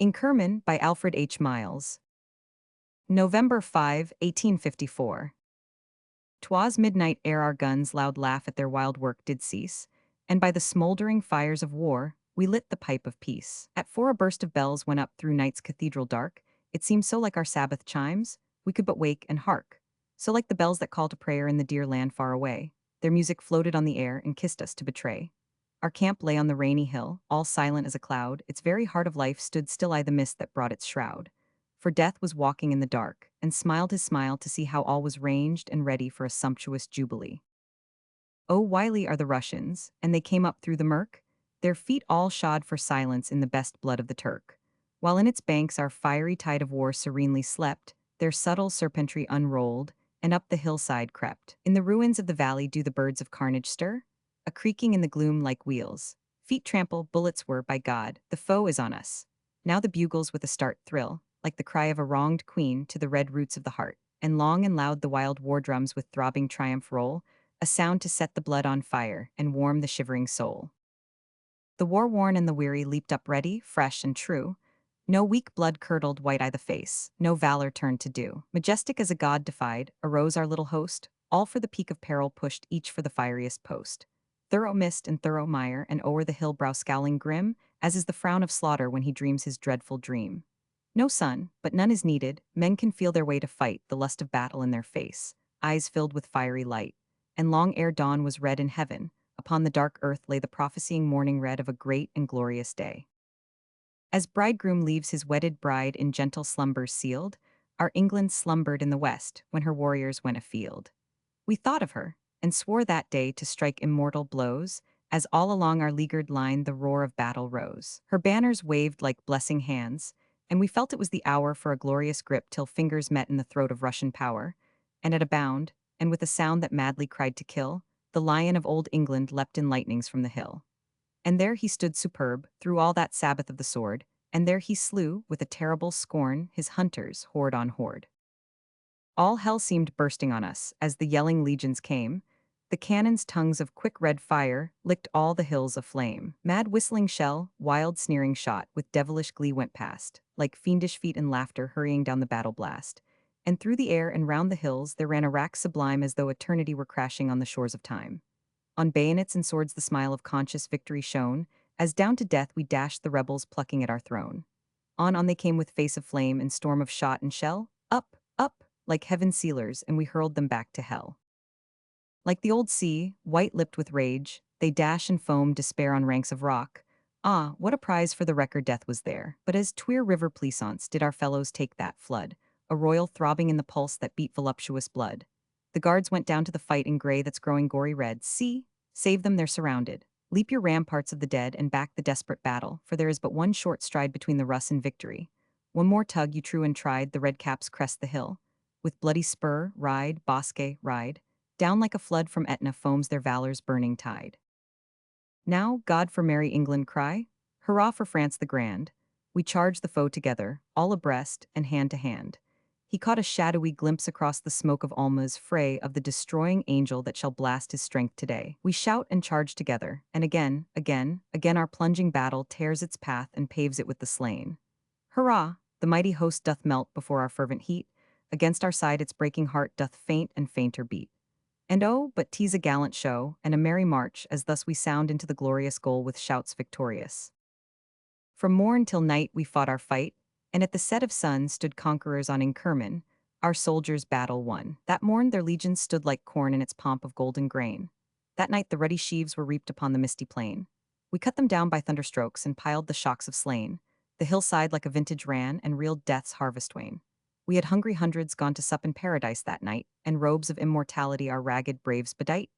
Inkerman by Alfred H Miles. November 5, 1854. 'Twas midnight ere our guns' loud laugh at their wild work did cease, and by the smouldering fires of war we lit the pipe of peace. At 4 a burst of bells went up through night's cathedral dark. It seemed so like our Sabbath chimes, we could but wake and hark. So like the bells that call to prayer in the dear land far away, their music floated on the air and kissed us to betray. Our camp lay on the rainy hill, all silent as a cloud. Its very heart of life stood still I the mist that brought its shroud. For death was walking in the dark, and smiled his smile to see how all was ranged and ready for a sumptuous jubilee. Oh, wily are the Russians, and they came up through the murk, their feet all shod for silence in the best blood of the Turk. While in its banks our fiery tide of war serenely slept, their subtle serpentry unrolled, and up the hillside crept. In the ruins of the valley do the birds of carnage stir? A creaking in the gloom like wheels. Feet trample, bullets whir, by God, the foe is on us. Now the bugles with a start thrill, like the cry of a wronged queen to the red roots of the heart, and long and loud the wild war drums with throbbing triumph roll, a sound to set the blood on fire and warm the shivering soul. The war-worn and the weary leaped up ready, fresh and true. No weak blood curdled white-eye the face, no valor turned to do. Majestic as a god defied, arose our little host, all for the peak of peril pushed, each for the fieriest post. Thorough mist and thorough mire, and o'er the hill brow scowling grim, as is the frown of slaughter when he dreams his dreadful dream. No sun, but none is needed, men can feel their way to fight, the lust of battle in their face, eyes filled with fiery light. And long ere dawn was red in heaven, upon the dark earth lay the prophesying morning red of a great and glorious day. As bridegroom leaves his wedded bride in gentle slumbers sealed, our England slumbered in the west when her warriors went afield. We thought of her, and swore that day to strike immortal blows, as all along our leaguered line the roar of battle rose. Her banners waved like blessing hands, and we felt it was the hour for a glorious grip till fingers met in the throat of Russian power, and at a bound, and with a sound that madly cried to kill, the lion of old England leapt in lightnings from the hill. And there he stood superb, through all that Sabbath of the sword, and there he slew, with a terrible scorn, his hunters, horde on horde. All hell seemed bursting on us, as the yelling legions came. The cannon's tongues of quick red fire licked all the hills aflame. Mad whistling shell, wild sneering shot, with devilish glee went past, like fiendish feet in laughter hurrying down the battle blast. And through the air and round the hills there ran a rack sublime as though eternity were crashing on the shores of time. On bayonets and swords the smile of conscious victory shone, as down to death we dashed the rebels plucking at our throne. On they came with face of flame and storm of shot and shell, up, up, like heaven sealers, and we hurled them back to hell. Like the old sea, white-lipped with rage, they dash and foam despair on ranks of rock. Ah, what a prize for the wrecker death was there! But as Tweer River Pleasance did our fellows take that flood, a royal throbbing in the pulse that beat voluptuous blood. The guards went down to the fight in gray that's growing gory red. See, save them, they're surrounded. Leap your ramparts of the dead and back the desperate battle, for there is but one short stride between the Russ and victory. One more tug you true and tried, the red caps crest the hill. With bloody spur, ride, bosque, ride. Down like a flood from Etna foams their valor's burning tide. Now, God for merry England cry, hurrah for France the grand. We charge the foe together, all abreast and hand to hand. He caught a shadowy glimpse across the smoke of Alma's fray of the destroying angel that shall blast his strength today. We shout and charge together, and again, again, again our plunging battle tears its path and paves it with the slain. Hurrah! The mighty host doth melt before our fervent heat, against our side its breaking heart doth faint and fainter beat. And oh, but 'tis a gallant show, and a merry march, as thus we sound into the glorious goal with shouts victorious. From morn till night we fought our fight, and at the set of sun stood conquerors on Inkerman, our soldiers' battle won. That morn their legions stood like corn in its pomp of golden grain. That night the ruddy sheaves were reaped upon the misty plain. We cut them down by thunderstrokes and piled the shocks of slain. The hillside like a vintage ran and reeled death's harvest wain. We had hungry hundreds gone to sup in paradise that night, and robes of immortality our ragged braves bedight.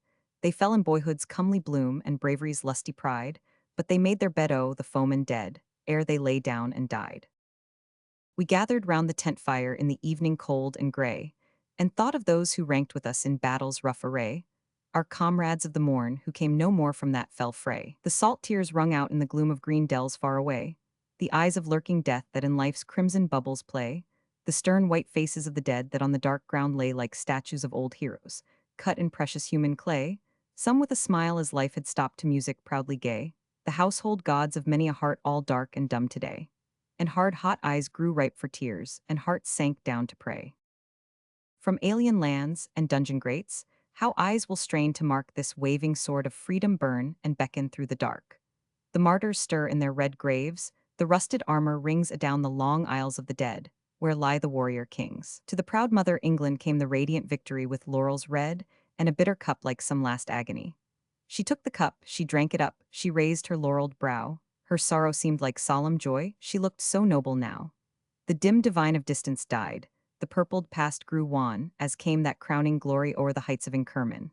They fell in boyhood's comely bloom and bravery's lusty pride, but they made their bed the foemen dead, ere they lay down and died. We gathered round the tent fire in the evening cold and gray, and thought of those who ranked with us in battle's rough array, our comrades of the morn who came no more from that fell fray. The salt tears wrung out in the gloom of green dells far away, the eyes of lurking death that in life's crimson bubbles play, the stern white faces of the dead that on the dark ground lay like statues of old heroes, cut in precious human clay, some with a smile as life had stopped to music proudly gay, the household gods of many a heart all dark and dumb today. and hard, hot eyes grew ripe for tears, and hearts sank down to pray. From alien lands and dungeon grates, how eyes will strain to mark this waving sword of freedom burn and beckon through the dark. The martyrs stir in their red graves, the rusted armor rings adown the long aisles of the dead, where lie the warrior kings. To the proud mother England came the radiant victory with laurels red and a bitter cup like some last agony. She took the cup, she drank it up, she raised her laureled brow. Her sorrow seemed like solemn joy, she looked so noble now. The dim divine of distance died, the purpled past grew wan, as came that crowning glory o'er the heights of Inkerman.